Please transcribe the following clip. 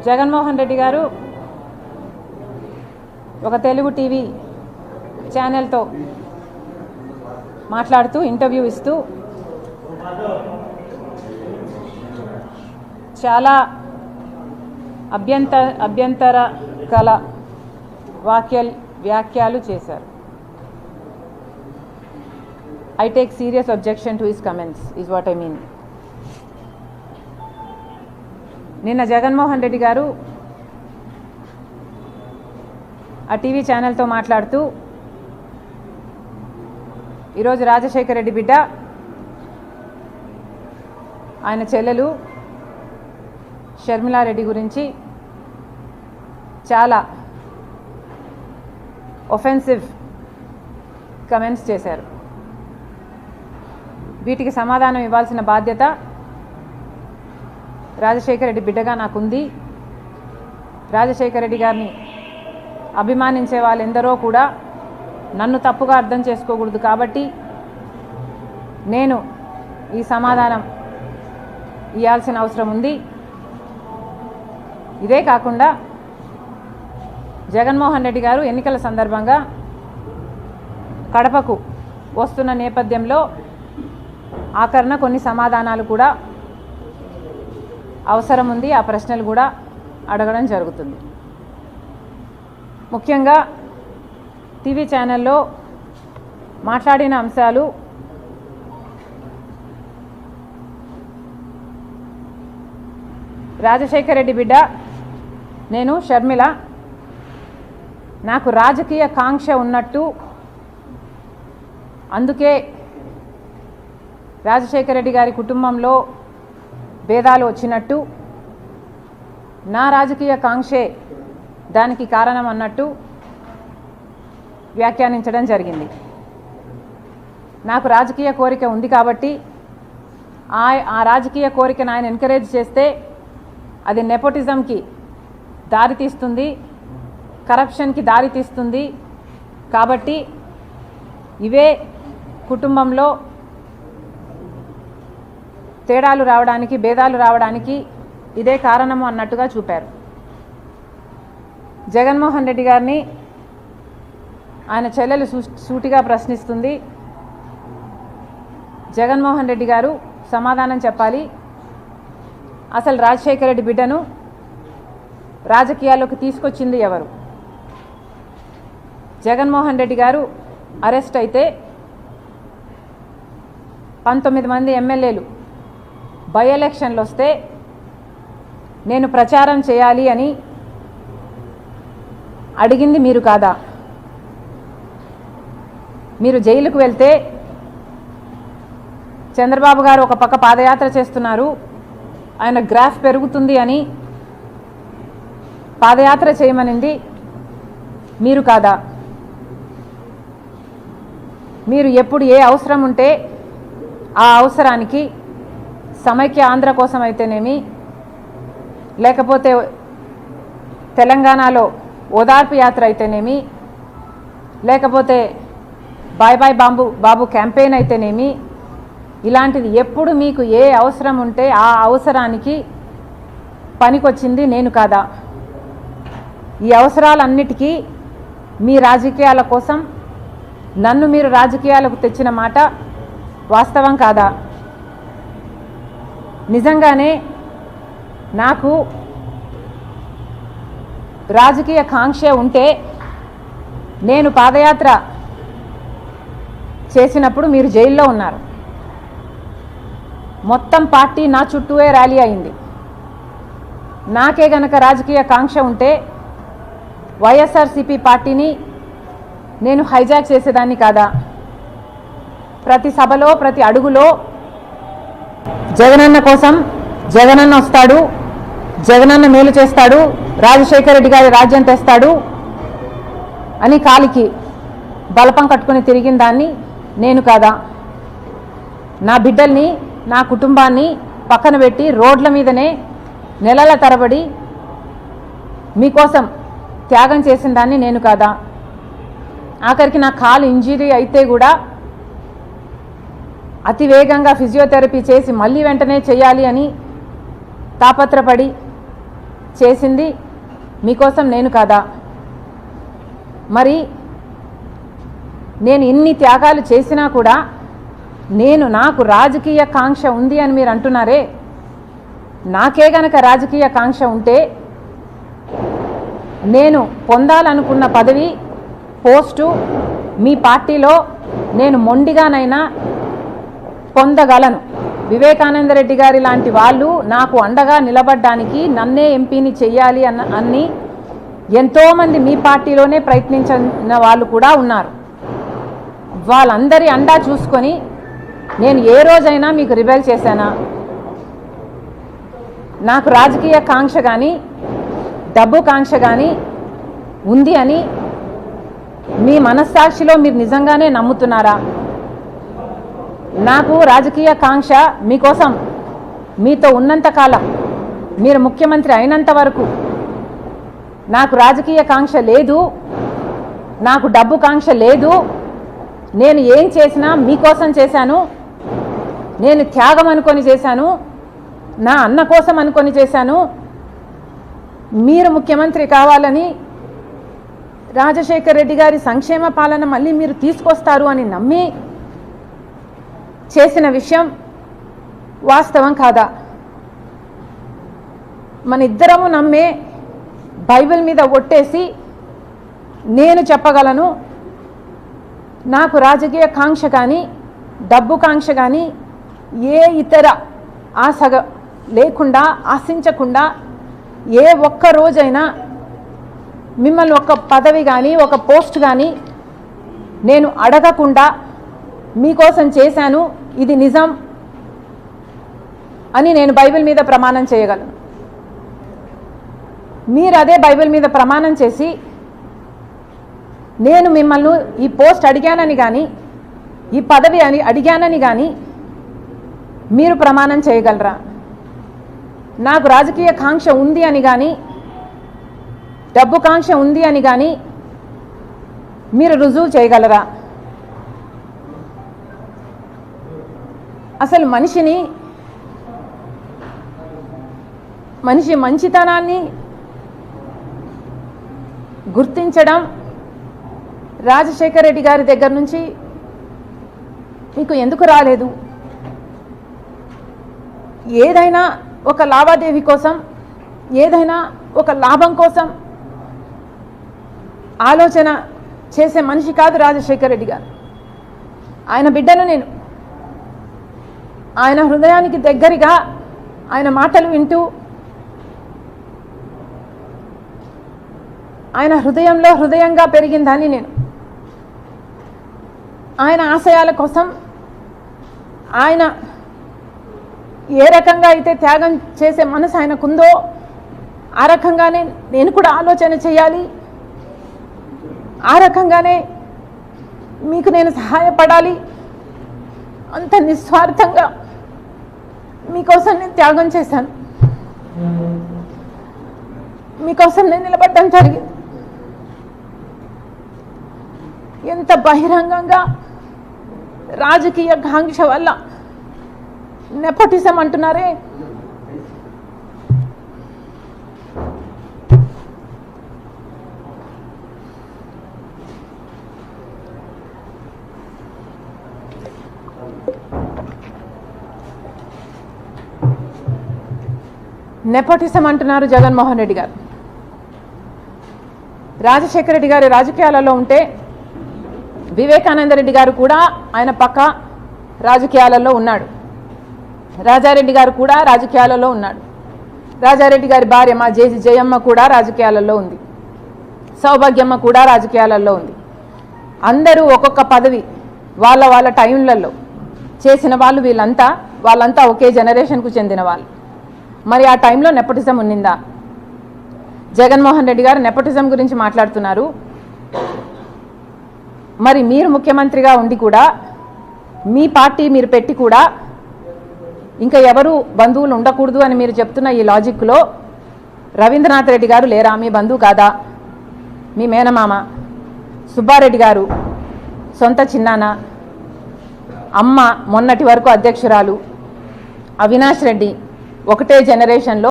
జగన్మోహన్ రెడ్డి గారు ఒక తెలుగు టీవీ ఛానల్తో మాట్లాడుతూ ఇంటర్వ్యూ ఇస్తూ చాలా అభ్యంతరకర వ్యాఖ్యలు చేశారు. I take serious objection to his comments is what I mean. నిన్న జగన్మోహన్ రెడ్డి గారు ఆ టీవీ ఛానల్తో మాట్లాడుతూ ఈరోజు రాజశేఖర రెడ్డి బిడ్డ ఆయన చెల్లెలు షర్మిలారెడ్డి గురించి చాలా ఒఫెన్సివ్ కమెంట్స్ చేశారు. వీటికి సమాధానం ఇవ్వాల్సిన బాధ్యత రాజశేఖర రెడ్డి బిడ్డగా నాకుంది. రాజశేఖర రెడ్డి గారిని అభిమానించే వాళ్ళెందరో కూడా నన్ను తప్పుగా అర్థం చేసుకోకూడదు. కాబట్టి నేను ఈ సమాధానం ఇవ్వాల్సిన అవసరం ఉంది. ఇదే కాకుండా జగన్మోహన్ రెడ్డి గారు ఎన్నికల సందర్భంగా కడపకు వస్తున్న నేపథ్యంలో ఆఖరణ కొన్ని సమాధానాలు కూడా అవసరం ఉంది. ఆ ప్రశ్నలు కూడా అడగడం జరుగుతుంది. ముఖ్యంగా టీవీ ఛానల్లో మాట్లాడిన అంశాలు రాజశేఖర రెడ్డి బిడ్డ నేను షర్మిల నాకు రాజకీయ కాంక్ష ఉన్నట్టు, అందుకే రాజశేఖర రెడ్డి గారి కుటుంబంలో భేదాలు వచ్చినట్టు, నా రాజకీయ కాంక్షే దానికి కారణం అన్నట్టు వ్యాఖ్యానించడం జరిగింది. నాకు రాజకీయ కోరిక ఉంది కాబట్టి ఆ రాజకీయ కోరికను ఆయన ఎంకరేజ్ చేస్తే అది నెపోటిజంకి దారితీస్తుంది, కరప్షన్కి దారితీస్తుంది. కాబట్టి ఇవే కుటుంబంలో తేడాలు రావడానికి, భేదాలు రావడానికి ఇదే కారణము అన్నట్టుగా చూపారు. జగన్మోహన్ రెడ్డి గారిని ఆయన చెల్లెలు సూటిగా ప్రశ్నిస్తుంది. జగన్మోహన్ రెడ్డి గారు సమాధానం చెప్పాలి. అసలు రాజశేఖర రెడ్డి బిడ్డను రాజకీయాల్లోకి తీసుకొచ్చింది ఎవరు? జగన్మోహన్ రెడ్డి గారు అరెస్ట్ అయితే 19 మంది ఎమ్మెల్యేలు బై ఎలక్షన్లు వస్తే నేను ప్రచారం చేయాలి అని అడిగింది మీరు కాదా? మీరు జైలుకు వెళ్తే చంద్రబాబు గారు ఒక పక్క పాదయాత్ర చేస్తున్నారు, ఆయన గ్రాఫ్ పెరుగుతుంది అని పాదయాత్ర చేయమనింది మీరు కాదా? మీరు ఎప్పుడు ఏ అవసరం ఉంటే ఆ అవసరానికి సమైక్య ఆంధ్ర కోసం అయితేనేమి, లేకపోతే తెలంగాణలో ఓదార్పు యాత్ర అయితేనేమి, లేకపోతే బాయ్ బాయ్ బాబు క్యాంపెయిన్ అయితేనేమి, ఇలాంటిది ఎప్పుడు మీకు ఏ అవసరం ఉంటే ఆ అవసరానికి పనికొచ్చింది నేను కాదా? ఈ అవసరాలన్నిటికీ మీ రాజకీయాల కోసం నన్ను మీరు రాజకీయాలకు తెచ్చిన మాట వాస్తవం కాదా? నిజంగానే నాకు రాజకీయ కాంక్ష ఉంటే నేను పాదయాత్ర చేసినప్పుడు మీరు జైల్లో ఉన్నారు. మొత్తం పార్టీ నా చుట్టూనే ర్యాలీ అయింది. నాకే గనక రాజకీయ కాంక్ష ఉంటే వైఎస్ఆర్సీపీ పార్టీని నేను హైజాక్ చేసేదాన్ని కాదా? ప్రతి సభలో, ప్రతి అడుగులో జగనన్న కోసం జగనన్న వస్తాడు, జగనన్న మేలు చేస్తాడు, రాజశేఖర రెడ్డి గారి రాజ్యం తెస్తాడు అని కాలికి బలపం కట్టుకుని తిరిగిన దాన్ని నేను కాదా? నా బిడ్డల్ని, నా కుటుంబాన్ని పక్కన పెట్టి రోడ్ల మీదనే నెలల తరబడి మీకోసం త్యాగం చేసిన దాన్ని నేను కాదా? ఆఖరికి నా కాలు ఇంజరీ అయితే కూడా అతి వేగంగా ఫిజియోథెరపీ చేసి మళ్ళీ వెంటనే చేయాలి అని తాపత్రపడి చేసింది మీకోసం నేను కాదా? మరి నేను ఇన్ని త్యాగాలు చేసినా కూడా నాకు రాజకీయ కాంక్ష ఉంది అని మీరు అంటున్నారే, నాకే గనక రాజకీయ కాంక్ష ఉంటే నేను పొందాలనుకున్న పదవి పోస్టు మీ పార్టీలో నేను మొండిగానైనా పొందగలను. వివేకానంద రెడ్డి గారి లాంటి వాళ్ళు నాకు అండగా నిలబడడానికి నన్నే ఎంపీని చెయ్యాలి అన్ని ఎంతోమంది మీ పార్టీలోనే ప్రయత్నించిన వాళ్ళు కూడా ఉన్నారు. వాళ్ళందరి అండా చూసుకొని నేను ఏ రోజైనా మీకు రిబెల్ చేశానా? నాకు రాజకీయ కాంక్ష కానీ డబ్బు కాంక్ష కానీ ఉంది అని మీ మనస్సాక్షిలో మీరు నిజంగానే నమ్ముతున్నారా? నాకు రాజకీయ కాంక్ష మీకోసం మీతో ఉన్నంత కాలం, మీరు ముఖ్యమంత్రి అయినంత వరకు నాకు రాజకీయ కాంక్ష లేదు, నాకు డబ్బు కాంక్ష లేదు. నేను ఏం చేసినా మీకోసం చేశాను, నేను త్యాగం అనుకొని చేశాను, నా అన్న కోసం అనుకొని చేశాను. మీరు ముఖ్యమంత్రి కావాలని, రాజశేఖర్ రెడ్డి గారి సంక్షేమ పాలన మళ్ళీ మీరు తీసుకొస్తారు అని నమ్మి చేసిన విషయం వాస్తవం కాదా? మన ఇద్దరము నమ్మే బైబిల్ మీద ఒట్టేసి నేను చెప్పగలను, నాకు రాజకీయ కాంక్ష కానీ డబ్బు కాంక్ష కానీ ఏ ఇతర ఆశ లేకుండా, ఆశించకుండా ఏ ఒక్క రోజైనా మిమ్మల్ని ఒక పదవి కానీ ఒక పోస్ట్ కానీ నేను అడగకుండా మీకోసం చేశాను, ఇది నిజం అని నేను బైబిల్ మీద ప్రమాణం చేయగలను. మీరు అదే బైబిల్ మీద ప్రమాణం చేసి నేను మిమ్మల్ని ఈ పోస్ట్ అడిగానని కానీ ఈ పదవి అని అడిగానని కానీ మీరు ప్రమాణం చేయగలరా? నాకు రాజకీయ కాంక్ష ఉంది అని కానీ డబ్బు కాంక్ష ఉంది అని కానీ మీరు రుజువు చేయగలరా? అసలు మనిషి మంచితనాన్ని గుర్తించడం రాజశేఖర్ రెడ్డి గారి దగ్గర నుంచి మీకు ఎందుకు రాలేదు? ఏదైనా ఒక లావాదేవీ కోసం, ఏదైనా ఒక లాభం కోసం ఆలోచన చేసే మనిషి కాదు రాజశేఖర్ రెడ్డి గారు. ఆయన బిడ్డను నేను. ఆయన హృదయానికి దగ్గరగా ఆయన మాటలు వింటూ ఆయన హృదయంలో హృదయంగా పెరిగిందని నేను. ఆయన ఆశయాల కోసం ఆయన ఏ రకంగా అయితే త్యాగం చేసే మనసు ఆయనకుందో ఆ రకంగానే నేను కూడా ఆలోచన చేయాలి, ఆ రకంగానే మీకు నేను సహాయపడాలి. అంత నిస్వార్థంగా మీకోసం నేను త్యాగం చేశాను, మీకోసం నేను నిలబడడం జరిగింది. ఎంత బహిరంగంగా రాజకీయ కాంక్ష వల్ల నెపోటిజం అంటున్నారే, నెపోటిజం అంటున్నారు జగన్మోహన్ రెడ్డి గారు. రాజశేఖర రెడ్డి గారి రాజకీయాలలో ఉంటే వివేకానంద రెడ్డి గారు కూడా ఆయన పక్క రాజకీయాలలో ఉన్నాడు, రాజారెడ్డి గారు కూడా రాజకీయాలలో ఉన్నాడు, రాజారెడ్డి గారి భార్య మా జయమ్మ కూడా రాజకీయాలలో ఉంది, సౌభాగ్యమ్మ కూడా రాజకీయాలలో ఉంది. అందరూ ఒక్కొక్క పదవి వాళ్ళ టైంలలో చేసిన వాళ్ళు. వాళ్ళంతా ఒకే జనరేషన్కు చెందిన వాళ్ళు. మరి ఆ టైంలో నెపోటిజం ఉన్నిందా? జగన్మోహన్ రెడ్డి గారు నెపోటిజం గురించి మాట్లాడుతున్నారు. మరి మీరు ముఖ్యమంత్రిగా ఉండి కూడా, మీ పార్టీ మీరు పెట్టి కూడా ఇంకా ఎవరు బంధువులు ఉండకూడదు అని మీరు చెప్తున్న ఈ లాజిక్లో రవీంద్రనాథ్ రెడ్డి గారు లేరా? మీ బంధువు కాదా? మీ మేనమామ. సుబ్బారెడ్డి గారు సొంత చిన్నాన్న, అమ్మ మొన్నటి వరకు అధ్యక్షురాలు, అవినాష్ రెడ్డి ఒకటే జనరేషన్లో